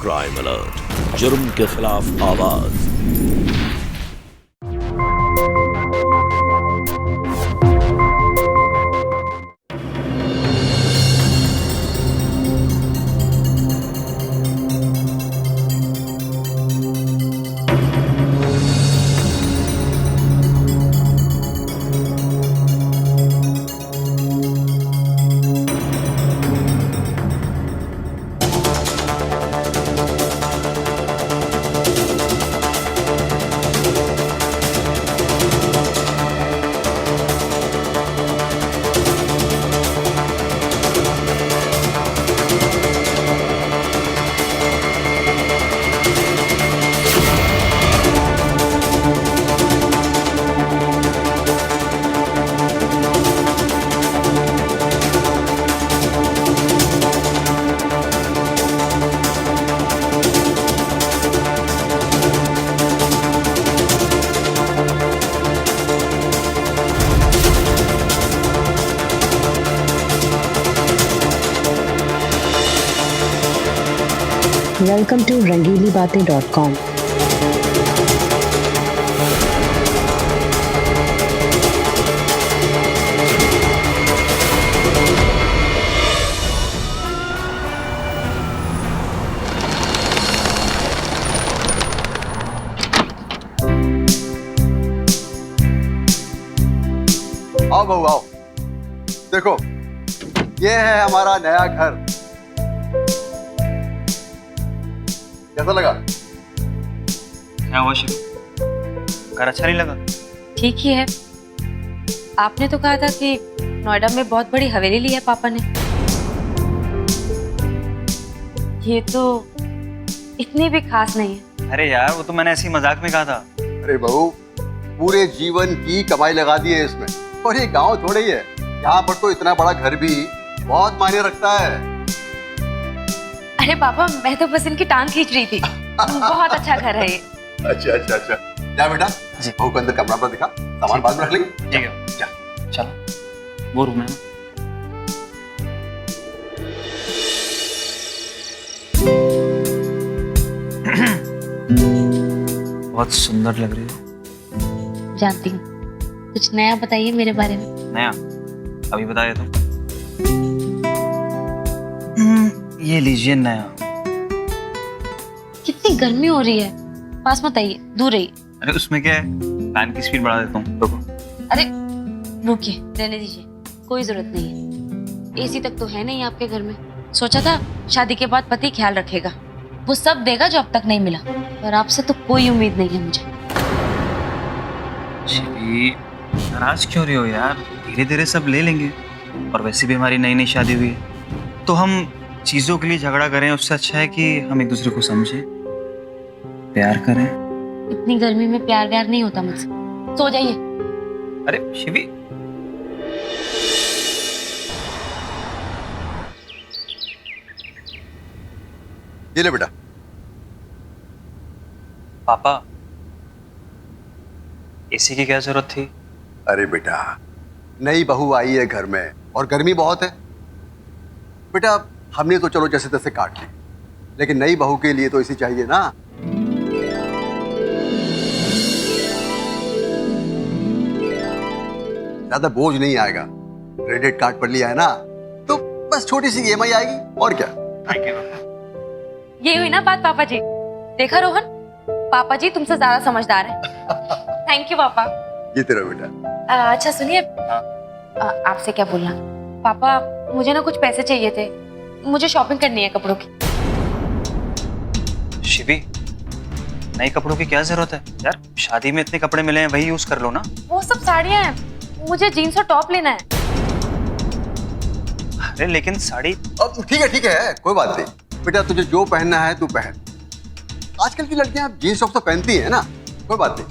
Crime alert, जुर्म के खिलाफ आवाज। Welcome to rangilibatein.com. आओ बहू आओ, देखो ये है हमारा नया घर। कैसा लगा? क्या हुआ शिव? घर अच्छा नहीं लगा? ठीक ही है। आपने तो कहा था कि नोएडा में बहुत बड़ी हवेली ली है पापा ने। ये तो इतनी भी खास नहीं है। अरे यार वो तो मैंने ऐसे ही मजाक में कहा था। अरे बहू, पूरे जीवन की कमाई लगा दी है इसमें, और ये गांव थोड़ा ही है। यहाँ पर तो इतना बड़ा घर भी बहुत मायने रखता है। अरे पापा, मैं तो बस इनकी टांग खींच रही थी। बहुत अच्छा घर है ये। अच्छा अच्छा अच्छा, जा बेटा जी। बहू को अंदर कमरा पर दिखा, सामान बाद में रख लेंगे। ठीक है, जा। चलो वो रूम है ना। बहुत सुंदर लग रही हो। जानती हूँ। कुछ नया बताइए मेरे बारे में। नया? अभी बताया तो। ये लीजिए नया। कितनी गर्मी हो रही है, पास मत आइए, दूर रहिए। अरे उसमें क्या है, फैन की स्पीड बढ़ा देता हूँ। रुको। अरे रुकिए, रहने दीजिए, कोई जरूरत नहीं है। एसी तक तो है नहीं आपके घर में। सोचा था शादी के बाद पति ख्याल रखेगा, वो सब देगा जो अब तक नहीं मिला, पर आपसे तो कोई उम्मीद नहीं है मुझे। शिवी, नाराज क्यों रही हो यार? धीरे धीरे सब ले लेंगे। और वैसे भी हमारी नई नई शादी हुई है, तो हम चीजों के लिए झगड़ा करें उससे अच्छा है कि हम एक दूसरे को समझें, प्यार करें। इतनी गर्मी में प्यार व्यार नहीं होता मुझसे। सो जाइए। अरे शिवी, ये ले बेटा। पापा एसी की क्या जरूरत थी? अरे बेटा, नई बहू आई है घर में और गर्मी बहुत है। बेटा हमने तो चलो जैसे तैसे काट ली, लेकिन नई बहू के लिए तो इसी चाहिए ना। ज्यादा बोझ नहीं आएगा। क्रेडिट कार्ड पर लिया है ना, तो बस छोटी सी ईएमआई आएगी, और क्या। Thank you. ये हुई ना बात पापा जी। देखा रोहन, पापा जी तुमसे ज्यादा समझदार है। थैंक यू पापा। ये तेरा बेटा। अच्छा सुनिए, आपसे क्या बोलना, पापा मुझे ना कुछ पैसे चाहिए थे, मुझे शॉपिंग करनी है कपड़ों की। शिवी, नए कपड़ों की क्या जरूरत है यार? शादी में इतने कपड़े मिले हैं, वही यूज कर लो ना। वो सब साड़ियां हैं, मुझे जीन्स और टॉप लेना है। अरे लेकिन साड़ी। अब ठीक है, कोई बात नहीं बेटा, तुझे जो पहनना है तू पहन। आजकल की लड़कियां जीन्स टॉप तो पहनती है ना, कोई बात नहीं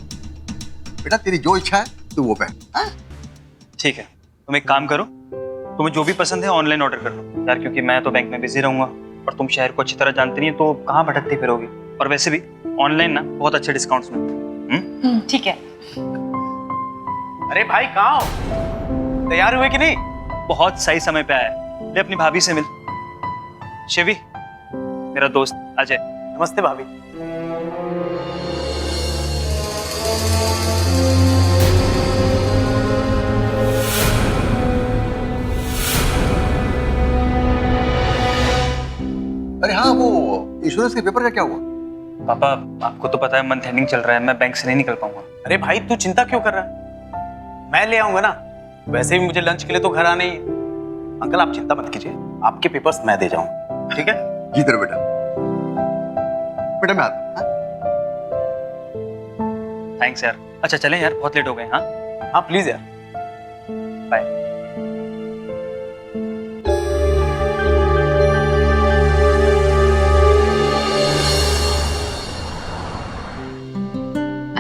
बेटा, तेरी जो इच्छा है तू वो पहन। हाँ? ठीक है, तुम एक काम करो, तुम्हें जो भी पसंद है ऑनलाइन ऑर्डर कर लो यार, क्योंकि मैं तो बैंक में बिजी रहूंगा और तुम शहर को अच्छी तरह जानती नहीं तो कहाँ भटकती फिरोगी। और वैसे भी ऑनलाइन ना बहुत अच्छे डिस्काउंट्स मिलते हैं। ठीक है। अरे भाई कहाँ हो? तैयार हुए कि नहीं? बहुत सही समय पे आया। ले अपनी भाभी से मिल। शिवी, मेरा दोस्त अजय, नमस्ते भाभी। अरे हाँ, वो इंश्योरेंस के पेपर का क्या हुआ? पापा आपको तो पता है मंथ एंडिंग चल रहा है, मैं बैंक से नहीं निकल पाऊंगा। अरे भाई तू चिंता क्यों कर रहा है, मैं ले आऊंगा ना। वैसे भी मुझे लंच के लिए तो घर आना ही है। अंकल आप चिंता मत कीजिए, आपके पेपर्स मैं दे जाऊंगा, ठीक है? जी तेरे बेटा। बेटा मैं आता हूं, हाँ? थैंक्स यार। अच्छा चलें यार, बहुत लेट हो गए। हाँ हाँ प्लीज यार। बाय।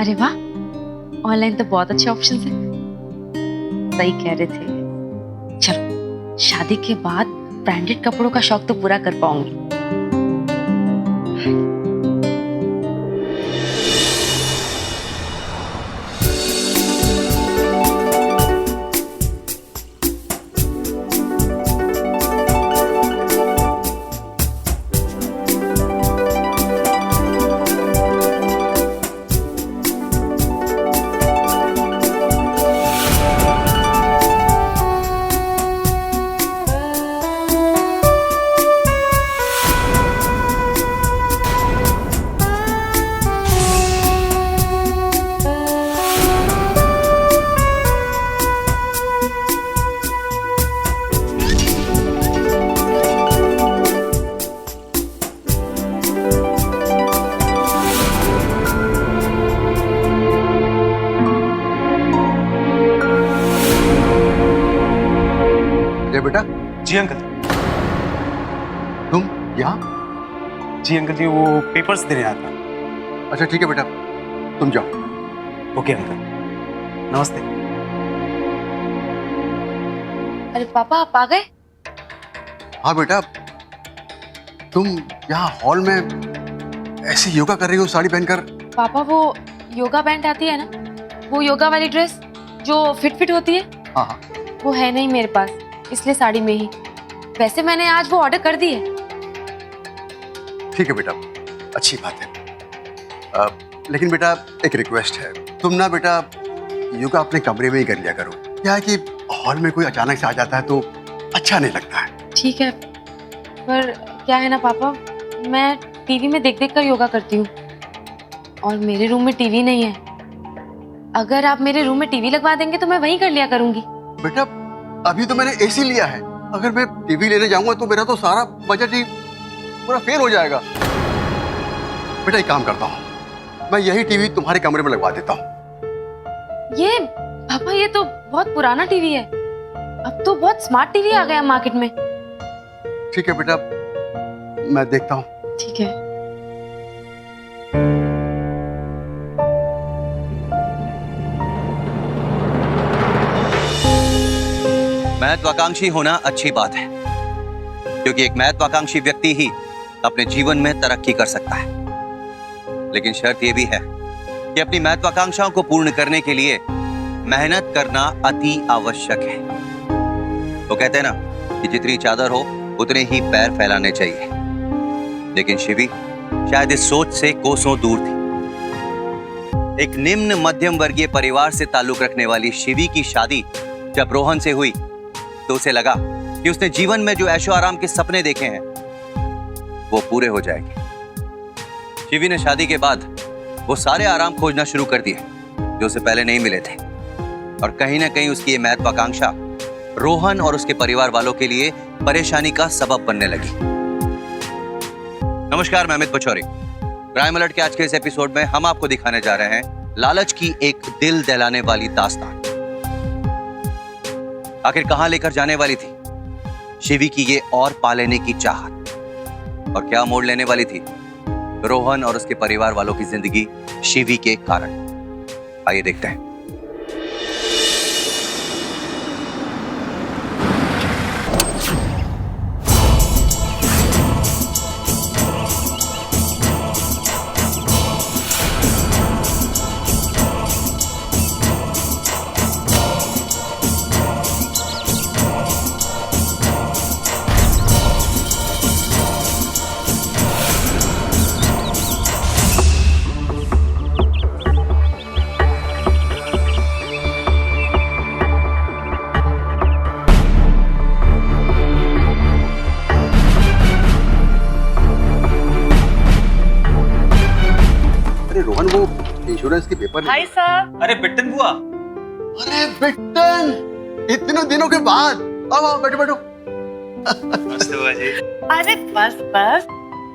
अरे वाह, ऑनलाइन तो बहुत अच्छे ऑप्शन है। सही कह रहे थे। चलो शादी के बाद ब्रांडेड कपड़ों का शौक तो पूरा कर पाऊंगी। जय बेटा, जी अंकल। तुम यहाँ? जी अंकल जी, वो पेपर्स देने आया था। अच्छा ठीक है बेटा, तुम जाओ। ओके अंकल, नमस्ते। अरे पापा आप आ गए? हाँ बेटा, तुम यहाँ हॉल में ऐसे योगा कर रही हो साड़ी पहनकर? पापा वो योगा बैंड आती है ना, वो योगा वाली ड्रेस जो फिट फिट होती है, हाँ हाँ। वो है नहीं मेरे पास, इसलिए साड़ी में ही। वैसे मैंने आज वो ऑर्डर कर दी है। ठीक है बेटा, अच्छी बात है। लेकिन बेटा एक रिक्वेस्ट है, तुम ना बेटा योगा अपने कमरे में ही कर लिया करो। क्या है कि हॉल में कोई अचानक से आ जाता है तो अच्छा नहीं लगता है। ठीक है, पर क्या है ना पापा, मैं टीवी में देख देख कर योगा करती हूँ और मेरे रूम में टीवी नहीं है। अगर आप मेरे रूम में टीवी लगवा देंगे तो मैं वहीं कर लिया करूंगी। बेटा अभी तो मैंने एसी लिया है, अगर मैं टीवी लेने जाऊंगा तो मेरा तो सारा बजट ही पूरा फेल हो जाएगा। बेटा एक काम करता हूँ, मैं यही टीवी तुम्हारे कमरे में लगवा देता हूँ। ये पापा ये तो बहुत पुराना टीवी है, अब तो बहुत स्मार्ट टीवी आ गया मार्केट में। ठीक है बेटा, मैं देखता हूँ। ठीक है। महत्वाकांक्षी होना अच्छी बात है, क्योंकि एक महत्वाकांक्षी व्यक्ति ही अपने जीवन में तरक्की कर सकता है। लेकिन शर्त यह भी है कि अपनी महत्वाकांक्षाओं को पूर्ण करने के लिए मेहनत करना अति आवश्यक है। तो कहते हैं ना कि जितनी चादर हो उतने ही पैर फैलाने चाहिए। लेकिन शिवी शायद इस सोच से कोसों दूर थी। एक निम्न मध्यम वर्गीय परिवार से ताल्लुक रखने वाली शिवी की शादी जब रोहन से हुई तो उसे लगा कि उसने जीवन में जो ऐशो आराम के सपने देखे हैं वो पूरे हो जाएंगे। शिवी ने शादी के बाद वो सारे आराम खोजना शुरू कर दिए जो उसे पहले नहीं मिले थे, और कहीं ना कहीं उसकी ये महत्वाकांक्षा रोहन और उसके परिवार वालों के लिए परेशानी का सबब बनने लगी। नमस्कार, मैं अमित पचौरी। क्राइम अलर्ट के आज के इस एपिसोड में हम आपको दिखाने जा रहे हैं लालच की एक दिल दहलाने वाली दास्तान। आखिर कहां लेकर जाने वाली थी शिवी की ये और पा लेने की चाहत, और क्या मोड़ लेने वाली थी रोहन और उसके परिवार वालों की जिंदगी शिवी के कारण? आइए देखते हैं। रोहन वो इंश्योरेंस के पेपर भाई साहब, अरे बिट्टन बुआ, अरे बिट्टन, इतने दिनों के बाद। आओ आओ, बैठो बैठो। नमस्ते बुआ जी। अरे बस बस,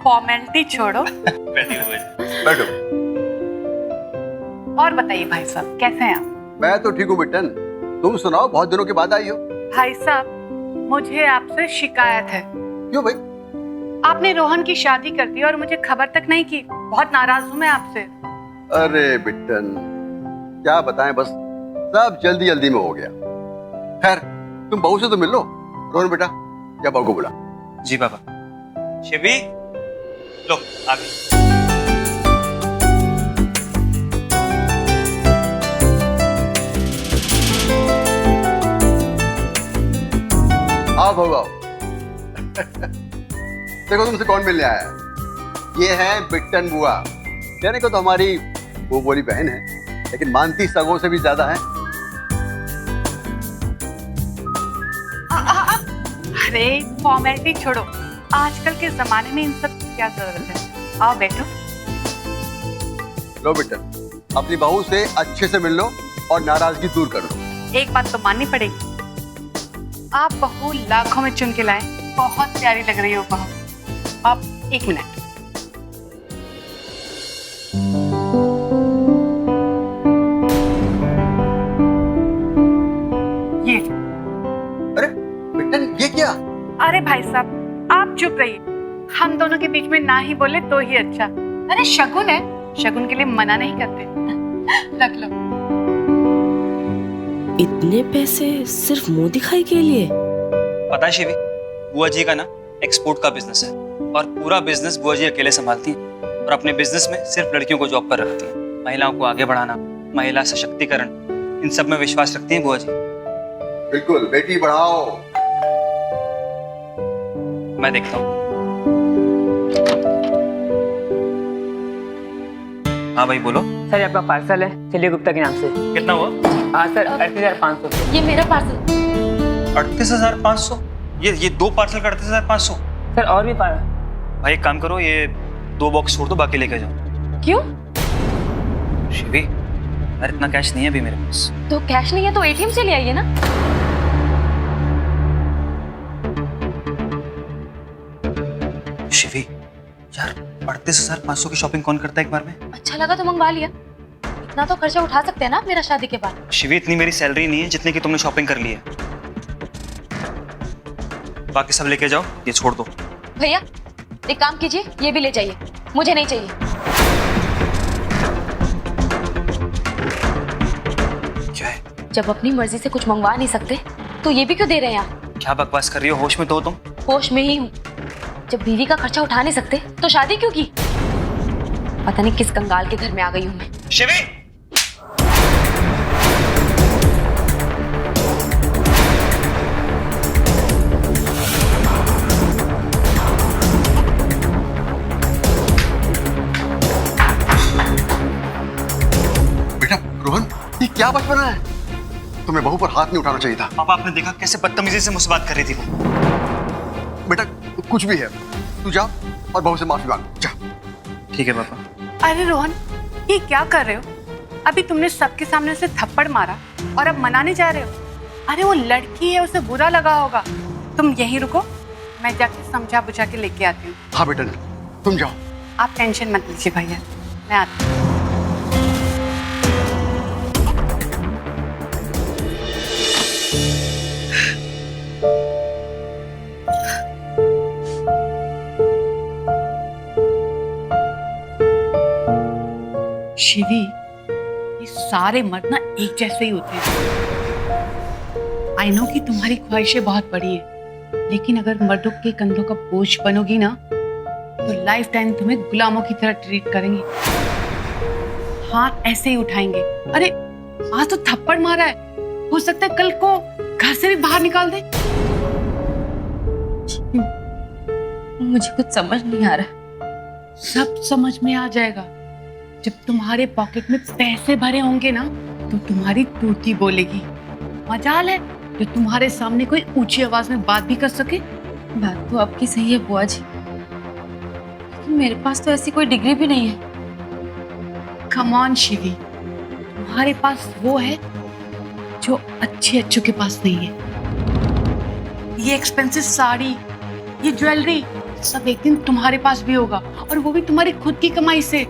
फॉर्मेलिटी छोड़ो बैठिए बुआ जी। बैठो। और बताइए भाई साहब, कैसे हैं आप? मैं तो ठीक हूँ बिट्टन, तुम सुनाओ, बहुत दिनों के बाद आई हो। भाई साहब, मुझे आपसे शिकायत है। क्यों भाई? आपने रोहन की शादी कर दी और मुझे खबर तक नहीं की। बहुत नाराज हूँ मैं आपसे। अरे बिट्टन, क्या बताएं, बस सब जल्दी जल्दी में हो गया। खैर, तुम बहू से तो मिल लो। रोहन बेटा, क्या बहू को बुला। जी बाबा। शिवी, लो आ गई। आओ बहू आओ। देखो तुमसे कौन मिलने आया है। ये है बिट्टन बुआ। कहने को तो हमारी वो बोली बहन है, लेकिन मानती सगों से भी ज्यादा है। अरे फॉर्मेलिटी छोड़ो, आजकल के जमाने में इन सब की क्या जरूरत है। आओ बैठो। लो बिट्टन, अपनी बहू से अच्छे से मिल लो और नाराजगी दूर कर लो। एक बात तो माननी पड़ेगी, आप बहू लाखों में चुन के लाए। बहुत प्यारी लग रही हो बहू। आप एक मिनट। ये, अरे बिट्टन, ये क्या? अरे भाई साहब, आप चुप रहिए। हम दोनों के बीच में ना ही बोले तो ही अच्छा। अरे शगुन है, शगुन के लिए मना नहीं करते। रख लो। इतने पैसे सिर्फ मुंह दिखाई के लिए? पता है शिवी, बुआ जी का ना एक्सपोर्ट का बिजनेस है और पूरा बिजनेस बुआ जी अकेले संभालती हैं और अपने बिजनेस में सिर्फ लड़कियों को जॉब पर रखती हैं। महिलाओं को आगे बढ़ाना, महिला सशक्तिकरण, इन सब में विश्वास रखती हैं बुआ जी। बिल्कुल, बेटी बढ़ाओ। मैं देखता हूँ। हाँ भाई बोलो। सर, आपका पार्सल है चलिए गुप्ता के नाम से। कितना हुआ? हाँ सर, 38,500। ये मेरा पार्सल। 38,500? ये दो पार्सल का 38,500? सर और भी भाई एक काम करो, ये 2 बॉक्स छोड़ दो, बाकी लेके जाओ। क्यों? शिवी, यार इतना कैश नहीं है अभी मेरे पास। तो कैश नहीं है तो एटीएम से ले आइए ना। शिवी, यार 38,500 की शॉपिंग कौन करता है एक बार में? अच्छा लगा तो मंगवा लिया। इतना तो खर्चा उठा सकते हैं ना आप मेरा शादी के बाद। शिवी, इतनी मेरी सैलरी नहीं है जितने की तुमने शॉपिंग कर ली है। बाकी सब लेके जाओ, ये छोड़ दो। भैया एक काम कीजिए, ये भी ले जाइए, मुझे नहीं चाहिए। क्या है? जब अपनी मर्जी से कुछ मंगवा नहीं सकते तो ये भी क्यों दे रहे हैं आप? क्या बकवास कर रही हो? होश में तो हो तुम? होश में ही हूँ। जब बीवी का खर्चा उठा नहीं सकते तो शादी क्यों की? पता नहीं किस कंगाल के घर में आ गई हूँ मैं। शिवी! बेटा रोहन, ये क्या बचपना है? तुम्हें बहू पर हाथ नहीं उठाना चाहिए था। पापा, आपने देखा कैसे बदतमीजी से मुझसे बात कर रही थी वो? बेटा कुछ भी है, तू जा और बहू से माफी मांग जा। ठीक है पापा। अरे रोहन, ये क्या कर रहे हो? अभी तुमने सबके सामने उसे थप्पड़ मारा और अब मनाने जा रहे हो? अरे वो लड़की है, उसे बुरा लगा होगा। तुम यहीं रुको, मैं जाके समझा बुझा के लेके आती हूँ। हाँ बेटा, तुम जाओ। आप टेंशन मत लीजिए भैया, मैं आती हूँ। शिवी, ये सारे मर्द ना एक जैसे ही होते हैं। आई नो कि तुम्हारी ख्वाहिशें बहुत बड़ी हैं, लेकिन अगर मर्दों के कंधों का बोझ बनोगी ना तो लाइफ टाइम तुम्हें गुलामों की तरह ट्रीट करेंगे। हाथ ऐसे ही उठाएंगे। अरे आज तो थप्पड़ मारा है, हो सकता है कल को घर से भी बाहर निकाल दे। मुझे कुछ समझ नहीं आ रहा। सब समझ में आ जाएगा। जब तुम्हारे पॉकेट में पैसे भरे होंगे ना तो तुम्हारी तूती बोलेगी। मजाल है जो तुम्हारे सामने कोई ऊंची आवाज में बात भी कर सके। बात तो आपकी सही है बुआ जी, लेकिन मेरे पास तो ऐसी कोई डिग्री भी नहीं है। कम ऑन शिवी, तुम्हारे पास वो है जो अच्छे अच्छों के पास नहीं है। ये एक्सपेंसिव साड़ी, ये ज्वेलरी सब एक दिन तुम्हारे पास भी होगा, और वो भी तुम्हारी खुद की कमाई से।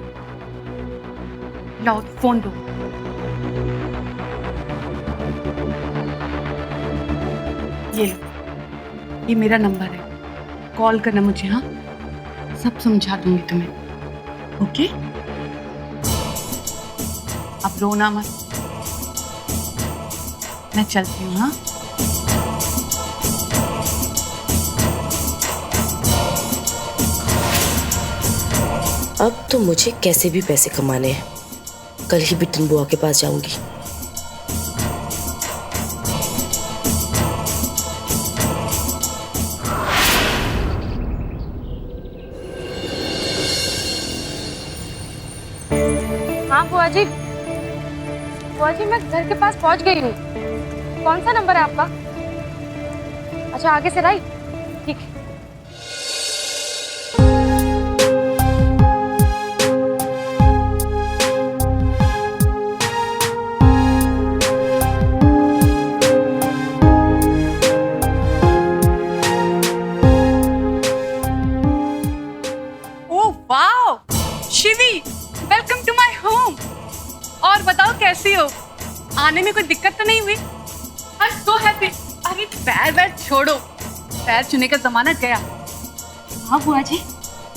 लाओ फोन दो। ये लो, ये मेरा नंबर है, कॉल करना मुझे। हाँ, सब समझा दूंगी तुम्हें। ओके, अब रोना मत, मैं चलती हूँ। हाँ, अब तो मुझे कैसे भी पैसे कमाने हैं। कल ही बिटिन बुआ के पास जाऊंगी। हाँ बुआ जी, मैं घर के पास पहुंच गई हूँ। कौन सा नंबर है आपका? अच्छा, आगे से राइट, ठीक है। Oh wow, Shivi, welcome to my home. और बताओ कैसी हो? आने में कोई दिक्कत तो नहीं हुई? I am so happy. अरे पैर छोड़ो, पैर छूने का जमाना गया। हाँ बुआ जी,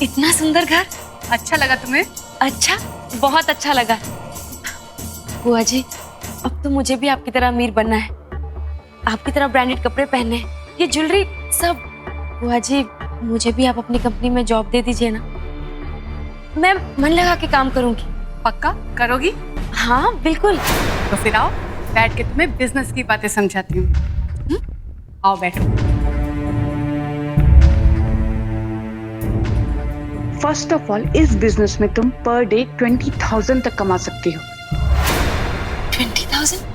इतना सुंदर घर। अच्छा लगा तुम्हें? अच्छा, बहुत अच्छा लगा। बुआ जी, अब तो मुझे भी आपकी तरह अमीर बनना है, आपकी तरह ब्रांडेड कपड़े पहनने हैं, ये ज्वेलरी सब। बुआ जी, मुझे भी आप अपनी कंपनी में जॉब दे दीजिए ना, मैं मन लगा के काम करूंगी। पक्का करोगी? हाँ बिल्कुल। तो फिर आओ, बैठ के तुम्हें बिजनेस की बातें समझाती हूँ। आओ बैठो। फर्स्ट ऑफ ऑल, इस बिजनेस में तुम पर डे 20,000 तक कमा सकती हो। 20,000?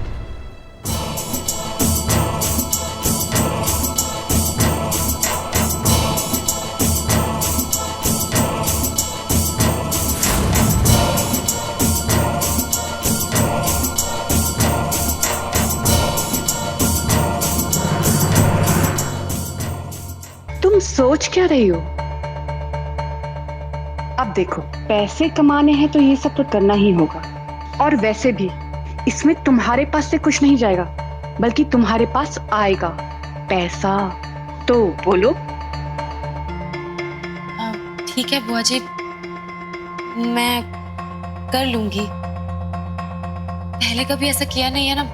तुम सोच क्या रही हो? अब देखो, पैसे कमाने हैं तो ये सब तो करना ही होगा, और वैसे भी इसमें तुम्हारे पास से कुछ नहीं जाएगा, बल्कि तुम्हारे पास आएगा पैसा। तो बोलो। ठीक है बुआ जी, मैं कर लूंगी। पहले कभी ऐसा किया नहीं है ना,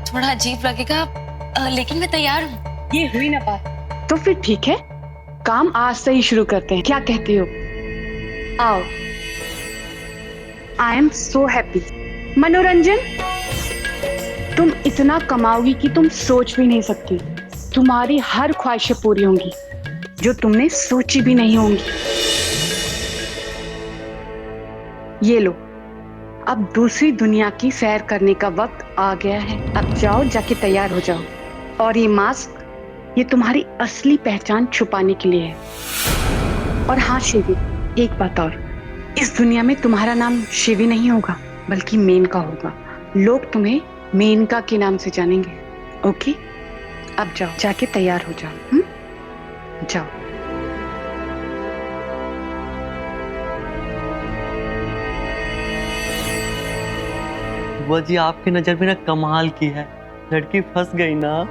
थोड़ा अजीब लगेगा, लेकिन मैं तैयार हूँ। ये हुई ना बात, तो फिर ठीक है, काम आज से ही शुरू करते हैं। क्या कहती हो? आओ। I am so happy. मनोरंजन, तुम इतना कमाओगी कि तुम सोच भी नहीं सकती। तुम्हारी हर ख्वाहिशें पूरी होंगी जो तुमने सोची भी नहीं होंगी। ये लो, अब दूसरी दुनिया की सैर करने का वक्त आ गया है। अब जाओ, जाके तैयार हो जाओ। और ये मास्क, ये तुम्हारी असली पहचान छुपाने के लिए है। और हाँ शिवी, एक बात और, इस दुनिया में तुम्हारा नाम शिवी नहीं होगा, बल्कि मेनका होगा। लोग तुम्हें मेनका के नाम से जानेंगे। ओके, अब जाओ, जाके तैयार हो जाओ। जाओ। बुआ जी, आपकी नजर में ना कमाल की है, लड़की फंस गई ना।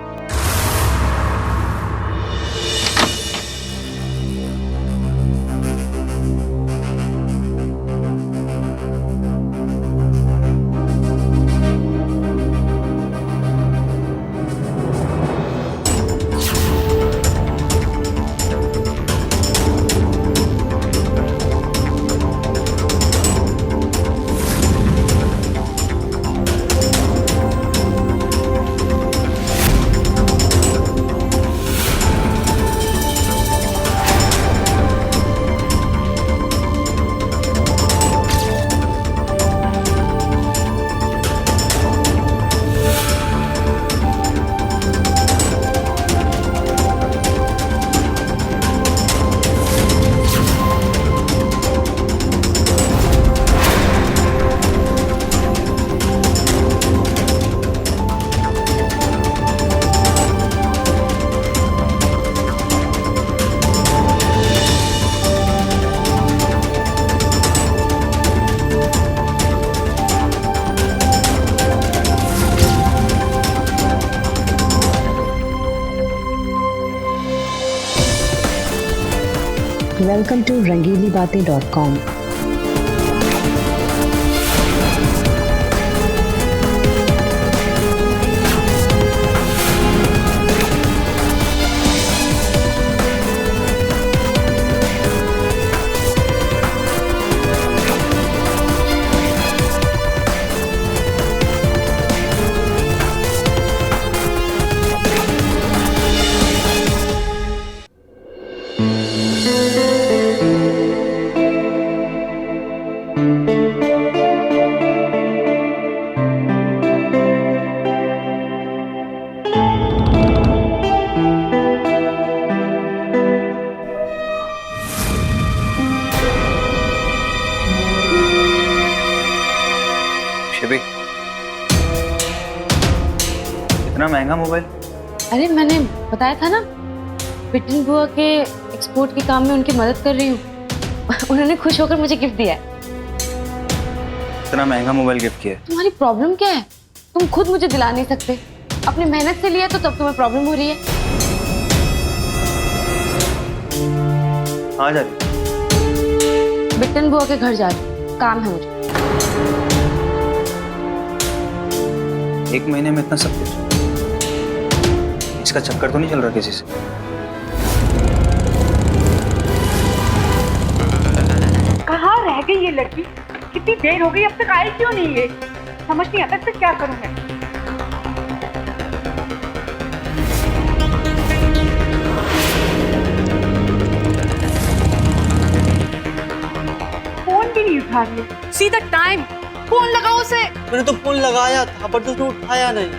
Welcome to rangilibatein.com. शिवी, इतना महंगा मोबाइल? अरे मैंने बताया था ना, बिटिन बुआ के एक्सपोर्ट के काम में उनकी मदद कर रही हूँ। उन्होंने खुश होकर मुझे गिफ्ट दिया है। इतना महंगा मोबाइल गिफ्ट किया है? तुम्हारी प्रॉब्लम क्या है? तुम खुद मुझे दिला नहीं सकते, अपनी मेहनत से लिया तो तब तुम्हें प्रॉब्लम हो रही है। कहाँ जा रही? बिटिन बुआ के घर जा रही हूँ, काम है मुझे। 1 महीने में इतना सब कुछ? इसका चक्कर तो नहीं चल रहा किसी से? कहाँ रह गई ये लड़की? कितनी देर हो गई, अब तक आई क्यों नहीं है? समझ नहीं आता इससे क्या करूं मैं। फोन भी नहीं उठा रही है। सी द टाइम, फोन लगाओ उसे। मैंने तो फोन लगाया था पर तो उसने उठाया नहीं।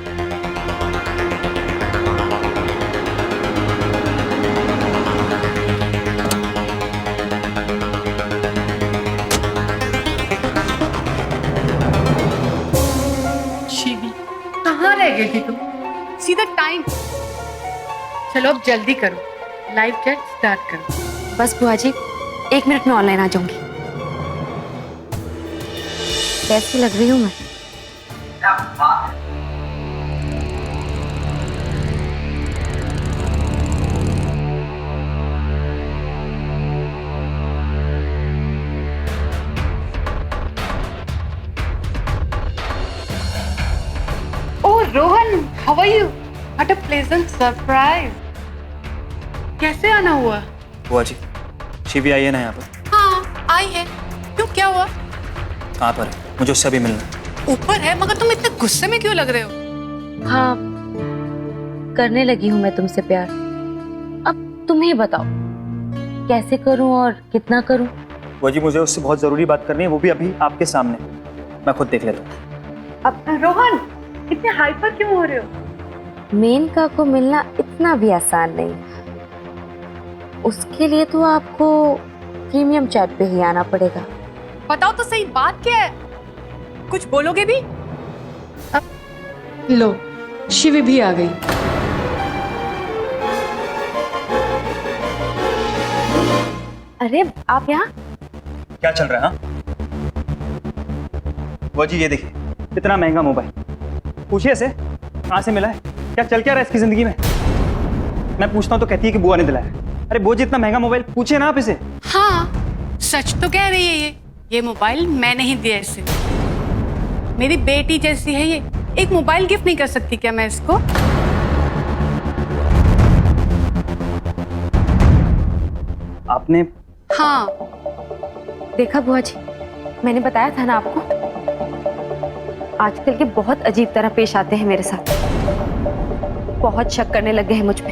शिवी, कहाँ रह गई थी तुम? See the time. चलो अब जल्दी करो, लाइव चैट स्टार्ट करो। बस बुआ जी, 1 मिनट में ऑनलाइन आ जाऊंगी। कैसी लग रही हूँ मैं? Oh, Rohan, how are you? What a pleasant surprise. कैसे आना हुआ? बुआ जी, शिवी आई है ना यहाँ पर? हाँ, आई है। क्यों, क्या हुआ? कहाँ पर है? मुझे उससे अभी मिलना है। ऊपर है, मगर तुम इतने गुस्से में क्यों लग रहे हो? हाँ, करने लगी हूँ मैं तुमसे प्यार। अब तुम ही बताओ, कैसे करूँ और कितना करूँ? बुआ जी, मुझे उससे बहुत जरूरी बात करनी है, वो भी अभी आपके सामने। मैं खुद देख लेता हूँ। अब रोहन, इतने हाइपर क्यों हो रहे हो? मेनका को मिलना इतना भी आसान नहीं। उसके लिए तो आपको प्रीमियम चैट पे ही आना पड़ेगा। बताओ तो सही, बात क्या है? कुछ बोलोगे भी? लो, शिवी भी आ गई। अरे आप यहाँ? क्या चल रहा है? बुआ जी, ये देखिए, कितना महंगा मोबाइल। पूछिए से कहाँ से मिला है, क्या चल क्या रहा है इसकी जिंदगी में। मैं पूछता हूँ तो कहती है कि बुआ ने दिलाया। अरे बुआ जी, इतना महंगा मोबाइल, पूछिए ना आप इसे। हाँ, सच तो कह रही है ये मोबाइल मैंने ही दिया इसे। मेरी बेटी जैसी है ये, एक मोबाइल गिफ्ट नहीं कर सकती क्या मैं इसको? आपने? हाँ। देखा बुआ जी, मैंने बताया था ना आपको, आजकल के बहुत अजीब तरह पेश आते हैं मेरे साथ। बहुत शक करने लग गए हैं मुझ पे।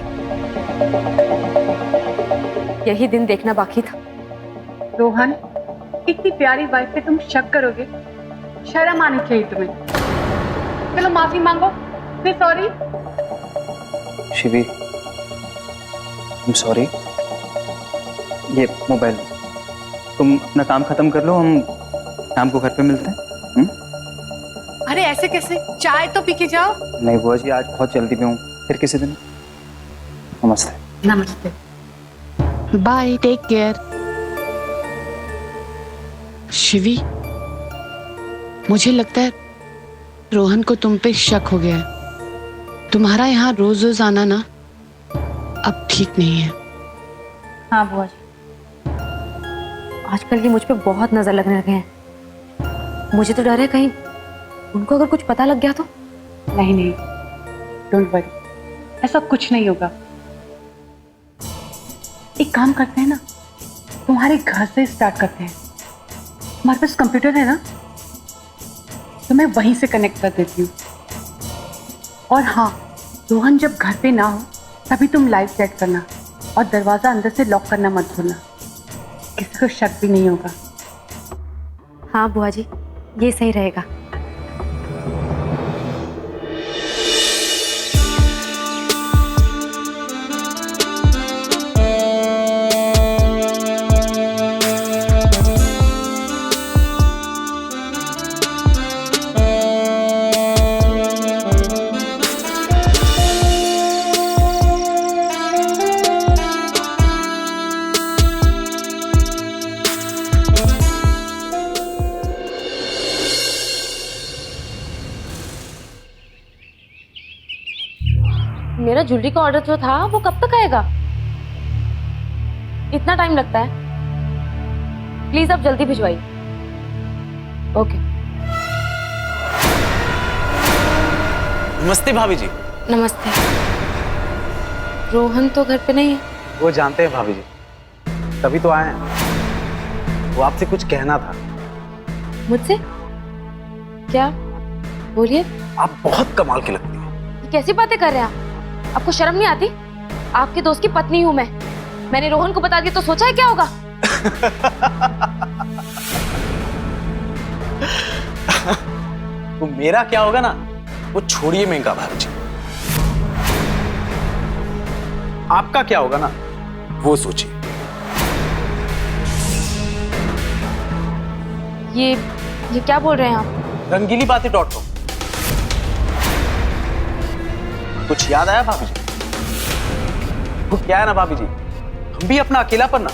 यही दिन देखना बाकी था। रोहन, इतनी प्यारी वाइफ पे तुम शक करोगे? शर्म आनी चाहिए तुम्हें। चलो माफी मांगो, फिर सॉरी। Shivi, I'm sorry. ये मोबाइल, तुम अपना काम खत्म कर लो, हम शाम को घर पे मिलते हैं। अरे ऐसे कैसे? चाय तो पी के जाओ। नहीं बुआ जी, आज बहुत जल्दी में हूँ, फिर किसी दिन। नमस्ते। नमस्ते। Bye, take care. शिवी, मुझे लगता है रोहन को तुम पे शक हो गया है। तुम्हारा यहाँ रोज रोज आना ना अब ठीक नहीं है। हाँ बुआ जी, आजकल ये मुझ पे बहुत नजर लगने लगे हैं। मुझे तो डर है कहीं उनको अगर कुछ पता लग गया तो। नहीं नहीं, डोंट वरी, ऐसा कुछ नहीं होगा। एक काम करते हैं ना, तुम्हारे घर से स्टार्ट करते हैं। हमारे पास कंप्यूटर है ना, तो मैं वहीं से कनेक्ट कर देती हूँ। और हाँ, रोहन जब घर पे ना हो तभी तुम लाइव चैट करना और दरवाजा अंदर से लॉक करना मत भूलना, किसी को शक भी नहीं होगा। हाँ बुआ जी, ये सही रहेगा। मेरा ज्वेलरी का ऑर्डर जो था वो कब तक आएगा? इतना टाइम लगता है? प्लीज आप जल्दी भिजवाइए। ओके। नमस्ते भाभी जी। नमस्ते। रोहन तो घर पे नहीं है। वो जानते हैं भाभी जी, तभी तो आए हैं। वो आपसे कुछ कहना था। मुझसे? क्या? बोलिए। आप बहुत कमाल की लगती हैं। ये कैसी बातें कर रहे हैं आप? आपको शर्म नहीं आती? आपके दोस्त की पत्नी हूं मैं। मैंने रोहन को बता दिया तो सोचा है क्या होगा? तो मेरा क्या होगा ना, वो छोड़िए मेनका भाभी जी। आपका क्या होगा ना, वो सोचिए। ये क्या बोल रहे हैं आप? रंगीलीबातें.com। कुछ याद आया भाभी जी? वो क्या है ना भाभी जी, हम भी अपना अकेलापन ना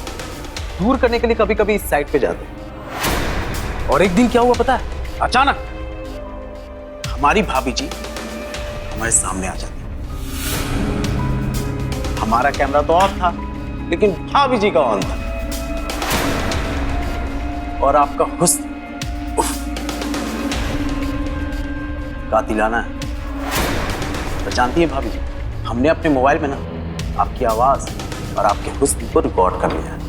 दूर करने के लिए कभी कभी इस साइट पे जाते हैं। और एक दिन क्या हुआ पता है? अचानक हमारी भाभी जी हमारे सामने आ जाती। हमारा कैमरा तो ऑफ था, लेकिन भाभी जी का ऑन था। और आपका हुस्न कातिलाना है। तो जानती है भाभी जी, हमने अपने मोबाइल में ना आपकी आवाज और आपके हुस्न को रिकॉर्ड कर लिया है।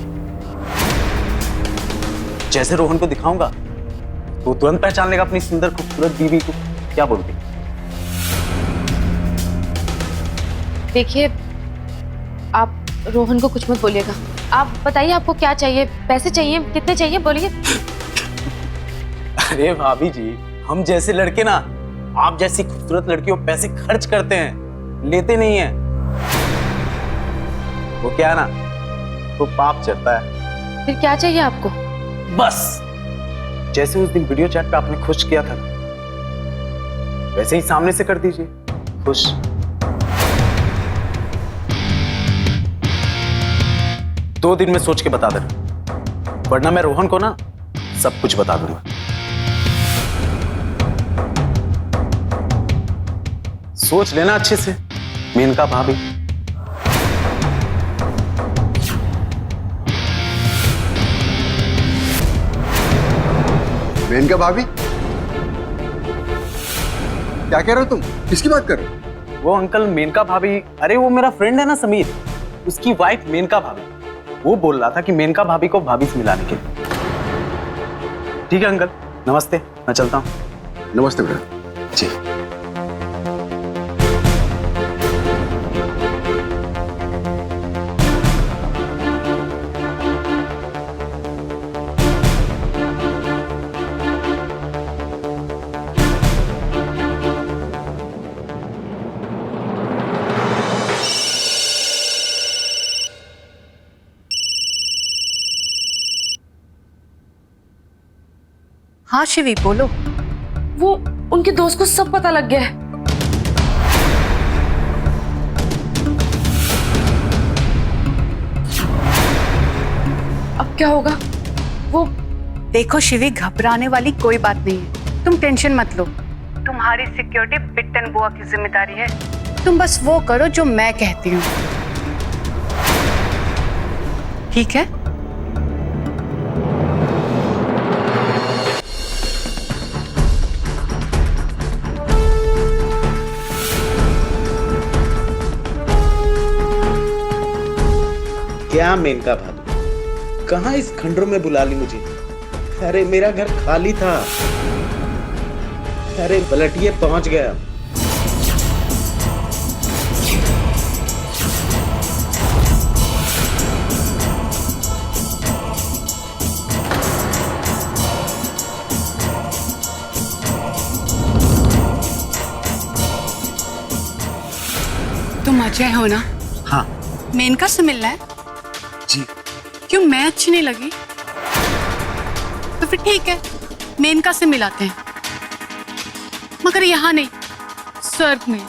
जैसे रोहन को दिखाऊंगा तो तुरंत पहचान लेगा अपनी सुंदर खूबसूरत बीवी को। क्या बोलती? देखिए, आप रोहन को कुछ मत बोलिएगा। आप बताइए आपको क्या चाहिए? पैसे चाहिए? कितने चाहिए? बोलिए। अरे भाभी जी, हम जैसे लड़के ना आप जैसी खूबसूरत लड़कियों पैसे खर्च करते हैं, लेते नहीं हैं। वो क्या है ना, वो पाप चढ़ता है। फिर क्या चाहिए आपको? बस जैसे उस दिन वीडियो चैट पे आपने खुश किया था, वैसे ही सामने से कर दीजिए खुश। दो दिन में सोच के बता देना, वरना मैं रोहन को ना सब कुछ बता दूंगा। सोच लेना अच्छे से मेनका भाभी। मेनका भाभी? क्या कह रहे हो तुम? किसकी बात कर रहे हो? वो अंकल मेनका भाभी, अरे वो मेरा फ्रेंड है ना समीर, उसकी वाइफ मेनका भाभी। वो बोल रहा था कि मेनका भाभी को भाभी से मिलाने के लिए। ठीक है अंकल, नमस्ते, मैं चलता हूँ। नमस्ते बेटा जी। हाँ शिवी, बोलो। वो उनके दोस्त को सब पता लग गया है। अब क्या होगा? वो देखो शिवी, घबराने वाली कोई बात नहीं है, तुम टेंशन मत लो। तुम्हारी सिक्योरिटी बिट्टन बुआ की जिम्मेदारी है। तुम बस वो करो जो मैं कहती हूँ, ठीक है? क्या मेनका भाभी, कहाँ इस खंडरों में बुला ली मुझे? अरे मेरा घर खाली था। अरे पलटिए पहुंच गया। तुम अजय हो ना? हाँ मेनका से मिलना है? जी। क्यों, मैं अच्छी नहीं लगी? तो फिर ठीक है, मेनका से मिलाते हैं, मगर यहाँ नहीं, स्वर्ग में।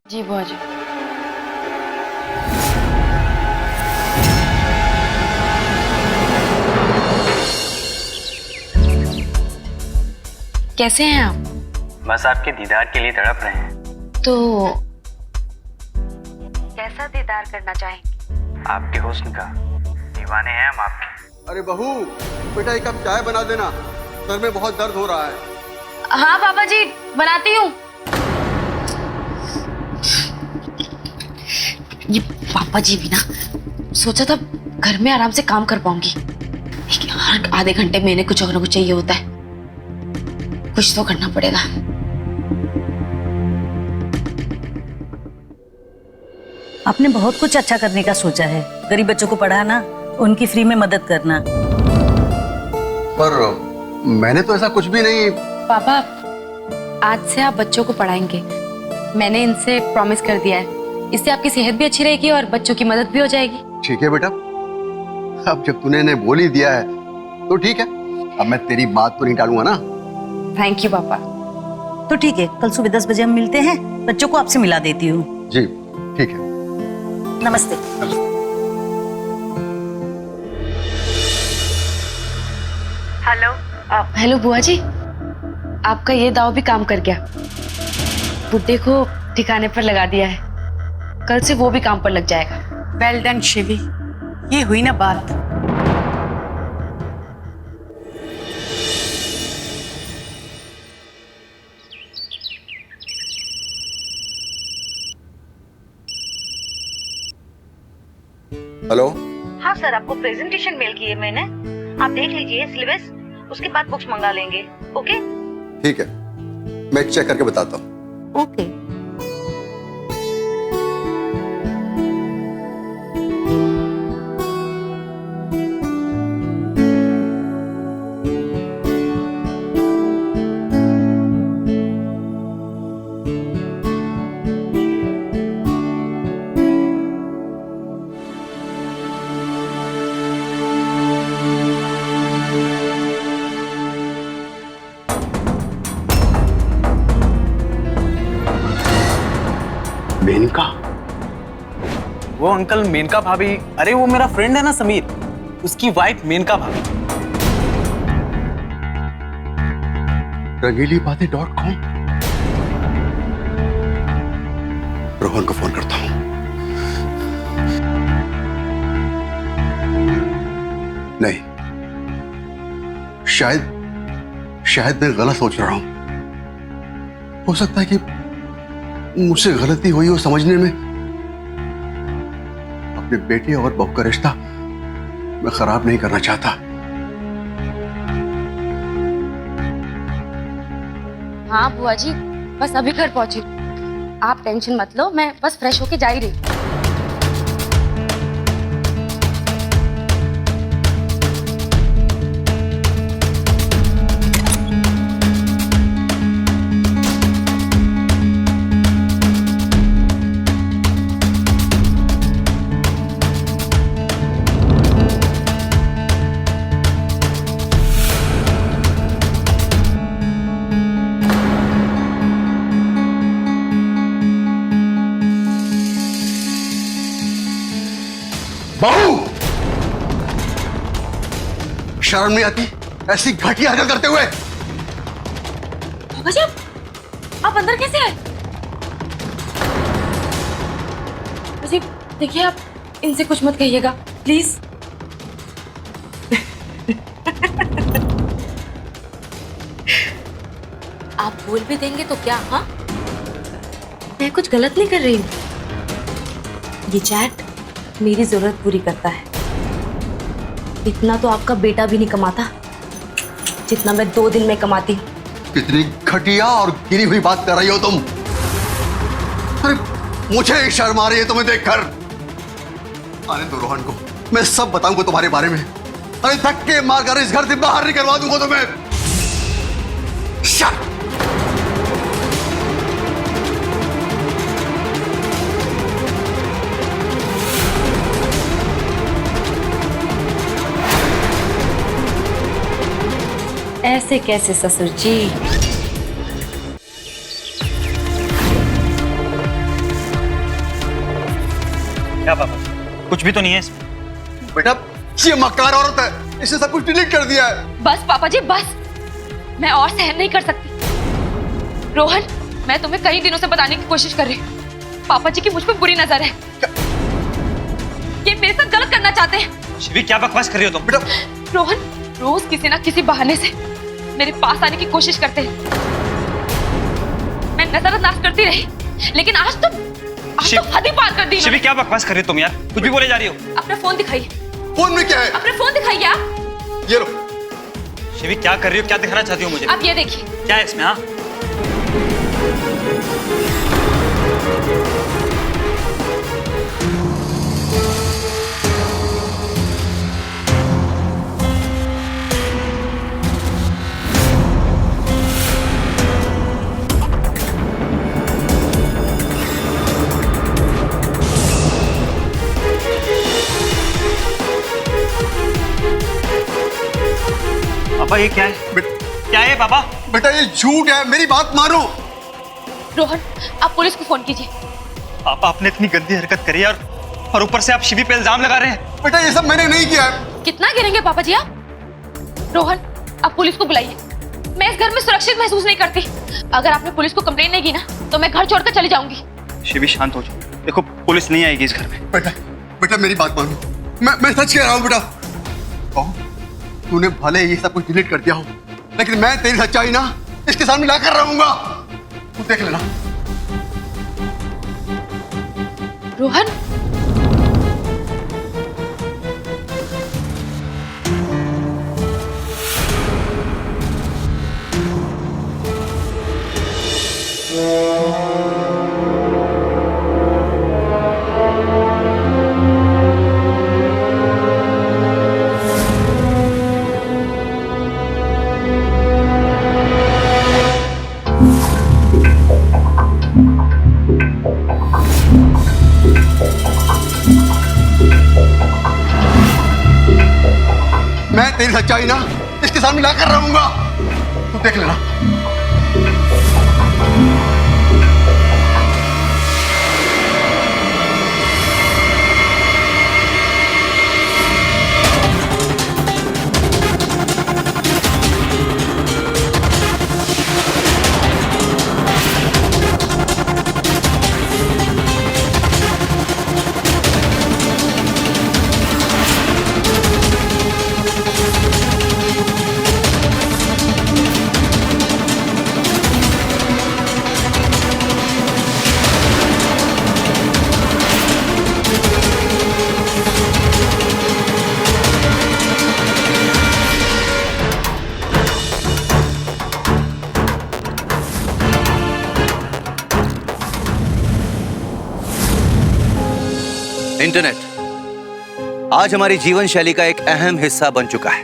जी बुआ जी। कैसे हैं आप? बस आपके दीदार के लिए तड़प रहे हैं। तो कैसा दीदार करना चाहेंगे? आपके हुस्न का दीवाने हैं हम आपके। अरे बहू, बेटा एक कप चाय बना देना, सर में बहुत दर्द हो रहा है। हाँ पापा जी, बनाती हूँ। ये पापा जी भी ना, सोचा था घर में आराम से काम कर पाऊंगी, लेकिन हर आधे घंटे में इन्हें कुछ और ना कुछ चाहिए होता है। कुछ तो करना पड़ेगा। आपने बहुत कुछ अच्छा करने का सोचा है, गरीब बच्चों को पढ़ाना, उनकी फ्री में मदद करना। पर मैंने तो ऐसा कुछ भी नहीं। पापा, आज से आप बच्चों को पढ़ाएंगे, मैंने इनसे प्रॉमिस कर दिया है। इससे आपकी सेहत भी अच्छी रहेगी और बच्चों की मदद भी हो जाएगी। ठीक है बेटा, अब जब तूने इन्हें बोल ही दिया है तो ठीक है, अब मैं तेरी बात तो नहीं टालूंगा ना। थैंक यू पापा। तो ठीक है, कल सुबह 10 बजे हम मिलते हैं, बच्चों को आपसे मिला देती हूँ। जी ठीक है। नमस्ते। हेलो बुआ जी, आपका ये दाव भी काम कर गया। बुड्ढे को ठिकाने पर लगा दिया है, कल से वो भी काम पर लग जाएगा। वेल डन शिवी, ये हुई ना बात। हेलो। हाँ सर, आपको प्रेजेंटेशन मेल की है मैंने, आप देख लीजिए सिलेबस, उसके बाद बुक्स मंगा लेंगे। ओके ठीक है, मैं चेक करके बताता हूँ। ओके। मेनका? वो अंकल मेनका भाभी, अरे वो मेरा फ्रेंड है ना समीर, उसकी वाइफ मेनका भाभी। रंगीलीबातें.com। रोहन को फोन करता हूं। नहीं, शायद मैं गलत सोच रहा हूं। हो सकता है कि मुझसे गलती हुई हो समझने में। अपने बेटे और बहू का रिश्ता मैं खराब नहीं करना चाहता। हाँ बुआ जी, बस अभी घर पहुंची, आप टेंशन मत लो, मैं बस फ्रेश होके जा ही रही। बहू, शर्म नहीं आती ऐसी घटिया हरकत करते हुए? पापा जी आप अंदर कैसे आए? पापा जी देखिए, आप इनसे कुछ मत कहिएगा प्लीज। आप बोल भी देंगे तो क्या? हाँ, मैं कुछ गलत नहीं कर रही हूँ। ये चैट मेरी जरूरत पूरी करता है। इतना तो आपका बेटा भी नहीं कमाता जितना मैं 2 दिन में कमाती हूँ। कितनी घटिया और गिरी हुई बात कर रही हो तुम। अरे मुझे शर्म आ रही है तुम्हें देखकर। आने दो रोहन को, मैं सब बताऊंगा तुम्हारे बारे में। अरे धक्के मारकर इस घर से बाहर निकलवा दूंगा तुम्हें। शट! ऐसे कैसे ससुर जी? क्या पापा, कुछ भी तो नहीं है इसमें। बेटा ये मक्कार औरत है, इसने सब कुछ डिलीट कर दिया है। बस पापा जी बस, मैं और सहन नहीं कर सकती। रोहन, मैं तुम्हें कई दिनों से बताने की कोशिश कर रही हूँ, पापा जी की मुझ पर बुरी नजर है। ये मेरे साथ गलत करना चाहते हैं। शिवी क्या बकवास कर रही हो तुम? बेटा रोहन रोज किसी ना किसी बहाने से मेरे पास आने की कोशिश करते हैं। मैं नजरअंदाज करती रही, लेकिन आज तो हद ही पार कर दी। शिवी क्या बकवास कर रही हो तुम यार? कुछ भी बोले जा रही हो। अपना फोन दिखाइए। फोन में क्या है? अपना फोन दिखाइए आप। ये लो। शिवी क्या कर रही हो? क्या दिखाना चाहती हो मुझे? आप ये देखिए। क्या है इसमें? हाँ, पापा ये क्या है? क्या है पापा? बेटा ये झूठ है, मेरी बात मानो। रोहन, आप पुलिस को फोन कीजिए। पापा आपने इतनी गंदी हरकत करी है और ऊपर से आप शिवी पे इल्जाम लगा रहे हैं। बेटा ये सब मैंने नहीं किया है। कितना गिरेंगे पापा जी आप? रोहन, आप पुलिस को बुलाइए। मैं इस घर में सुरक्षित महसूस नहीं करती। अगर आपने पुलिस को कंप्लेंट नहीं की ना, तो मैं घर छोड़कर चली जाऊंगी। शिवी शांत हो जाओ, देखो पुलिस नहीं आएगी इस घर में। बेटा मेरी बात मानो, मैं सच कह रहा हूँ बेटा। तूने भले ये सब कुछ डिलीट कर दिया हो, लेकिन मैं तेरी सच्चाई ना इसके सामने लाकर रहूंगा। तू देख लेना। रोहन, मैं तेरी सच्चाई ना इसके सामने लाकर रहूंगा। तू देख लेना। इंटरनेट आज हमारी जीवन शैली का एक अहम हिस्सा बन चुका है।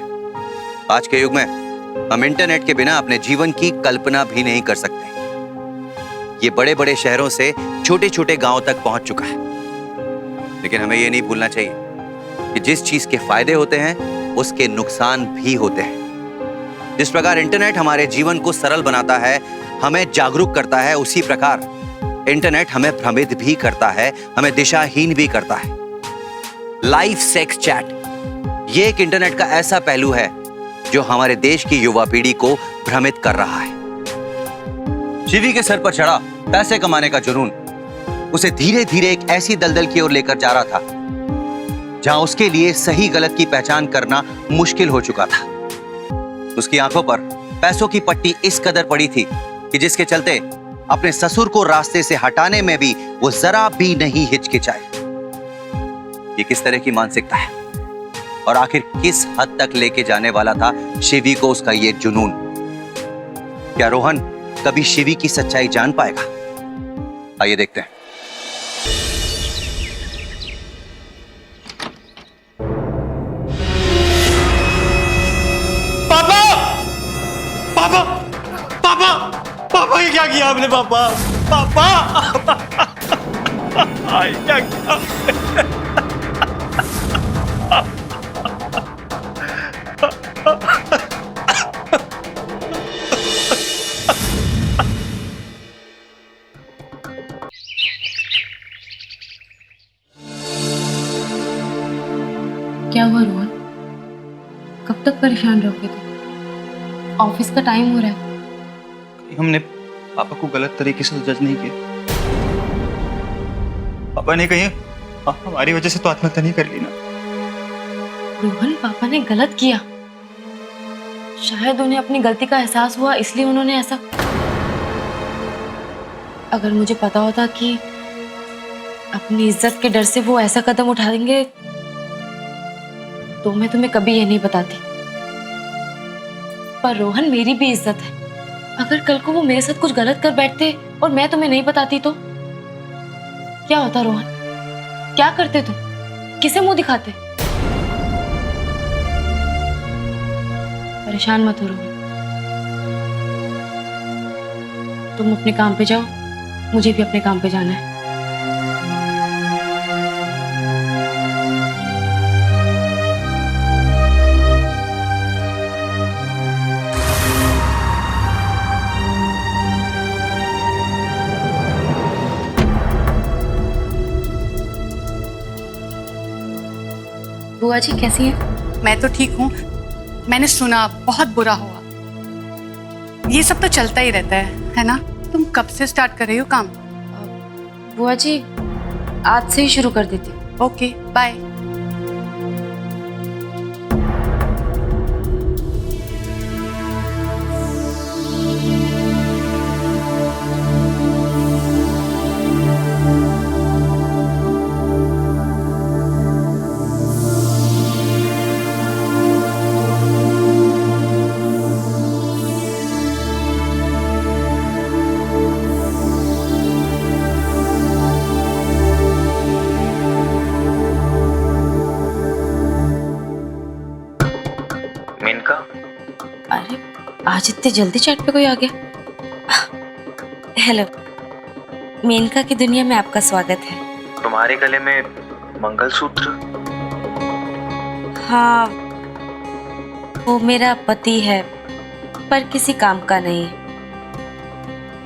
आज के युग में हम इंटरनेट के बिना अपने जीवन की कल्पना भी नहीं कर सकते। ये बड़े बड़े शहरों से छोटे छोटे गांवों तक पहुंच चुका है। लेकिन हमें ये नहीं भूलना चाहिए कि जिस चीज के फायदे होते हैं उसके नुकसान भी होते हैं। जिस प्रकार इंटरनेट हमारे जीवन को सरल बनाता है, हमें जागरूक करता है, उसी प्रकार इंटरनेट हमें भ्रमित भी करता है, हमें दिशाहीन भी करता है। लाइव सेक्स चैट ये एक इंटरनेट का ऐसा पहलू है जो हमारे देश की युवा पीढ़ी को भ्रमित कर रहा है। शिवी के सर पर चढ़ा पैसे कमाने का जुनून उसे धीरे धीरे एक ऐसी दलदल की ओर लेकर जा रहा था जहां उसके लिए सही गलत की पहचान करना मुश्किल हो चुका था। उसकी आंखों पर पैसों की पट्टी इस कदर पड़ी थी कि जिसके चलते अपने ससुर को रास्ते से हटाने में भी वो जरा भी नहीं हिचकिचाए। ये किस तरह की मानसिकता है और आखिर किस हद तक लेके जाने वाला था शिवी को उसका ये जुनून? क्या रोहन कभी शिवी की सच्चाई जान पाएगा? आइए देखते हैं। पापा पापा पापा पापा ये क्या किया आपने? पापा पापा ये क्या किया? क्या हुआ रोहन? कब तक परेशान रहोगे तुम? ऑफिस का टाइम हो रहा है। हमने पापा को गलत तरीके से जज नहीं किया। पापा ने कहीं हमारी वजह से तो आत्महत्या नहीं कर ली ना? रोहन, पापा ने गलत किया। शायद उन्हें अपनी गलती का एहसास हुआ, इसलिए उन्होंने ऐसा। अगर मुझे पता होता कि अपनी इज्जत के डर से वो ऐसा कदम उठाएंगे तो मैं तुम्हें कभी ये नहीं बताती। पर रोहन, मेरी भी इज्जत है। अगर कल को वो मेरे साथ कुछ गलत कर बैठते और मैं तुम्हें नहीं बताती तो क्या होता? रोहन, क्या करते तुम? किसे मुंह दिखाते? परेशान मत हो रोहन, तुम अपने काम पे जाओ, मुझे भी अपने काम पे जाना है। बुआ जी कैसी हैं? मैं तो ठीक हूँ। मैंने सुना बहुत बुरा हुआ। ये सब तो चलता ही रहता है ना? तुम कब से स्टार्ट कर रही हो काम? बुआ जी आज से ही शुरू कर देती हूँ। Okay, bye. अरे आज इतने जल्दी चैट पे कोई आ गया। हेलो, मेनका की दुनिया में आपका स्वागत है। तुम्हारे गले में मंगलसूत्र? हाँ, वो मेरा पति है पर किसी काम का नहीं,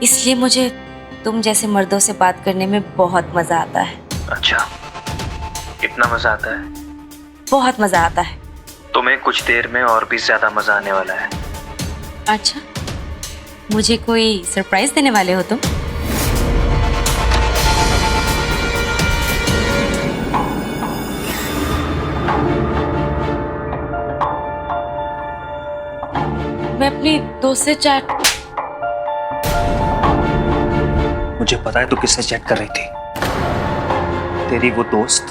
इसलिए मुझे तुम जैसे मर्दों से बात करने में बहुत मजा आता है। अच्छा, इतना मजा आता है? बहुत मजा आता है। तुम्हें कुछ देर में और भी ज्यादा मजा आने वाला है। अच्छा, मुझे कोई सरप्राइज देने वाले हो तुम? मैं अपनी दोस्त से चैट। मुझे पता है तू किससे चैट कर रही थी। तेरी वो दोस्त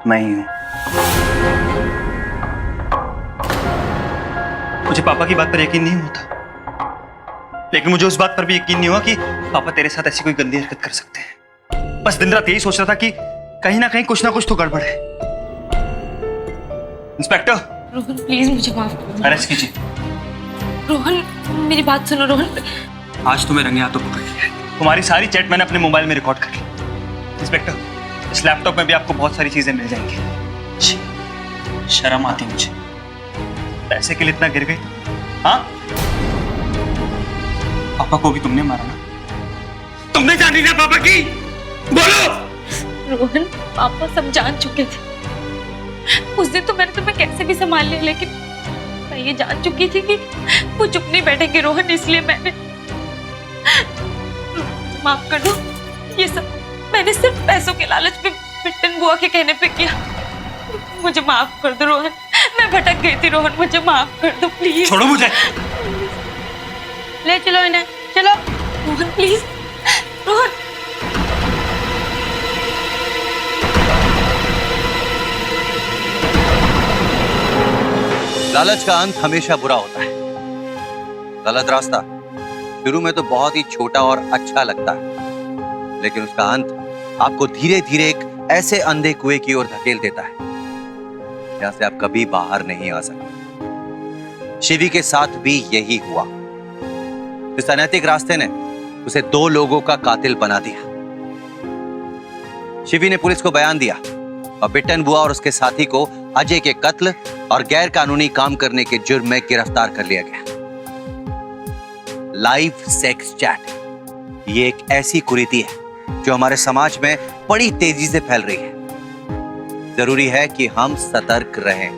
मैं ही हूं। मुझे पापा की बात पर यकीन नहीं होता, लेकिन मुझे उस बात पर भी यकीन नहीं हुआ कि पापा तेरे साथ ऐसी कोई गंदी हरकत कर सकते हैं। बस दिन रात यही सोच रहा था कि कहीं ना कुछ तो गड़बड़ है। इंस्पेक्टर रोहन प्लीज मुझे माफ कर दो। अरेस्ट कीजिए। रोहन मेरी बात सुनो। रोहन आज तुम्हें रंगे हाथों पकड़ लिया है। तुम्हारी सारी चैट मैंने अपने मोबाइल में रिकॉर्ड कर ली। इंस्पेक्टर, इस लैपटॉप में भी आपको बहुत सारी चीजें मिल जाएंगी। शर्म आती मुझे, पैसे के लिए इतना गिर गई? हाँ, पापा को भी तुमने मारा ना? तुमने जानी ना पापा की? बोलो। रोहन, पापा सब जान चुके थे। उस दिन तो मैंने तुम्हें कैसे भी संभाल लिया, लेकिन मैं ये जान चुकी थी कि वो चुप नहीं बैठेंगे रोहन, इसलिए मैंने माफ कर दो। ये सब मैंने सिर्फ पैसों के लालच में बिट्टन बुआ के कहने पे किया। मुझे माफ कर दो रोहन, मैं भटक गई थी रोहन, मुझे माफ कर दो प्लीज। छोड़ो मुझे। ले चलो इन्हें, चलो रोहन प्लीज, रोहन। लालच का अंत हमेशा बुरा होता है। गलत रास्ता शुरू में तो बहुत ही छोटा और अच्छा लगता है, लेकिन उसका अंत आपको धीरे धीरे एक ऐसे अंधे कुएं की ओर धकेल देता है जहां से आप कभी बाहर नहीं आ सकते। शिवी के साथ भी यही हुआ। इस अनैतिक रास्ते ने उसे 2 लोगों का कातिल बना दिया। शिवी ने पुलिस को बयान दिया और बिट्टन बुआ और उसके साथी को अजय के कत्ल और गैर कानूनी काम करने के जुर्म में गिरफ्तार कर लिया गया। लाइव सेक्स चैट ये एक ऐसी कुरीति है जो हमारे समाज में बड़ी तेजी से फैल रही है। जरूरी है कि हम सतर्क रहें।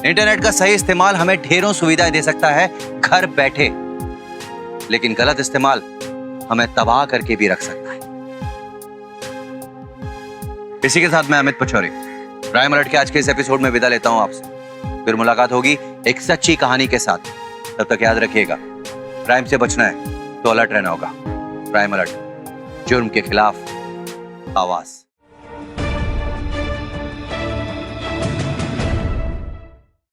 इंटरनेट का सही इस्तेमाल हमें ढेरों सुविधाएं दे सकता है घर बैठे, लेकिन गलत इस्तेमाल हमें तबाह करके भी रख सकता है। इसी के साथ मैं अमित पचौरी प्राइम अलर्ट के आज के इस एपिसोड में विदा लेता हूं आपसे। फिर मुलाकात होगी एक सच्ची कहानी के साथ। तब तक याद रखिएगा, क्राइम से बचना है तो अलर्ट रहना होगा। प्राइम अलर्ट, जुर्म के खिलाफ आवाज।